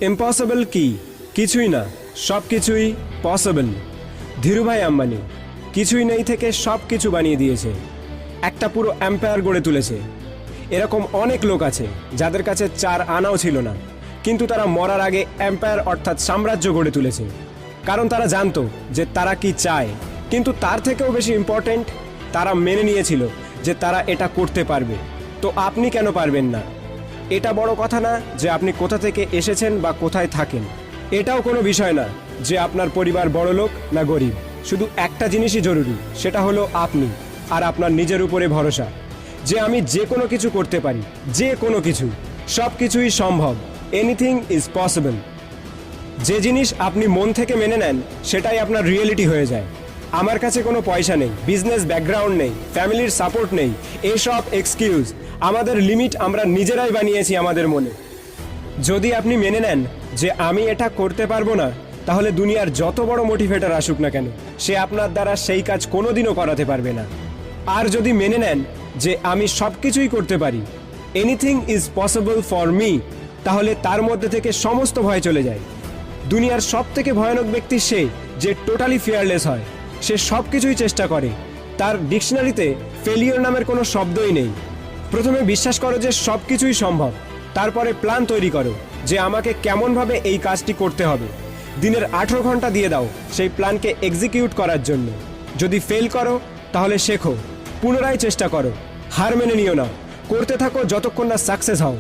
Impossible কি? কিছুই না, সব কিছুই পসিবল। ধীরুভাই আম্বানি কিছুই নেই থেকে সব কিছু বানিয়ে দিয়েছে, একটা পুরো এম্পায়ার গড়ে তুলেছে। এরকম অনেক লোক আছে যাদের কাছে 4 আনাও ছিল না, কিন্তু তারা মরার আগে এম্পায়ার অর্থাৎ সাম্রাজ্য গড়ে তুলেছে। কারণ তারা জানতো যে তারা কি চায়, কিন্তু তার থেকেও বেশি ইম্পর্ট্যান্ট, তারা মেনে নিয়েছিল যে তারা এটা করতে পারবে। তো আপনি কেন পারবেন না? এটা বড় কথা না যে আপনি কোথা থেকে এসেছেন বা কোথায় থাকেন। এটাও কোনো বিষয় না যে আপনার পরিবার বড়লোক না গরিব। শুধু একটা জিনিসই জরুরি, সেটা হলো আপনি আর আপনার নিজের উপরে ভরসা, যে আমি যে কোনো কিছু করতে পারি, যে কোনো কিছু, সব কিছুই সম্ভব। Anything is possible. যে জিনিস আপনি মন থেকে মেনে নেন সেটাই আপনার রিয়েলিটি হয়ে যায়। আমার কাছে কোনো পয়সা নেই, বিজনেস ব্যাকগ্রাউন্ড নেই, ফ্যামিলির সাপোর্ট নেই, এসব এক্সকিউজ। আমাদের লিমিট আমরা নিজেরাই বানিয়েছি আমাদের মনে। যদি আপনি মেনে নেন যে আমি এটা করতে পারবো না, তাহলে দুনিয়ার যত বড় মোটিভেটর আসুক না কেন, সে আপনার দ্বারা সেই কাজ কোনোদিনও করাতে পারবে না। আর যদি মেনে নেন যে আমি সব কিছুই করতে পারি, anything is possible for me, তাহলে তার মধ্যে থেকে সমস্ত ভয় চলে যায়। দুনিয়ার সব থেকে ভয়ানক ব্যক্তি সে যে টোটালি ফিয়ারলেস হয়। সে সব কিছুই চেষ্টা করে, তার ডিকশনারিতে ফেলিওর নামের কোনো শব্দই নেই। প্রথমে বিশ্বাস করো যে সব কিছুই সম্ভব, তারপরে প্ল্যান তৈরি করো যে আমাকে কেমনভাবে এই কাজটি করতে হবে। দিনের 18 ঘন্টা দিয়ে দাও সেই প্ল্যানকে এক্সিকিউট করার জন্য। যদি ফেল করো তাহলে শেখো, পুনরায় চেষ্টা করো, হার মেনে নিও না, করতে থাকো যতক্ষণ না সাকসেস হও।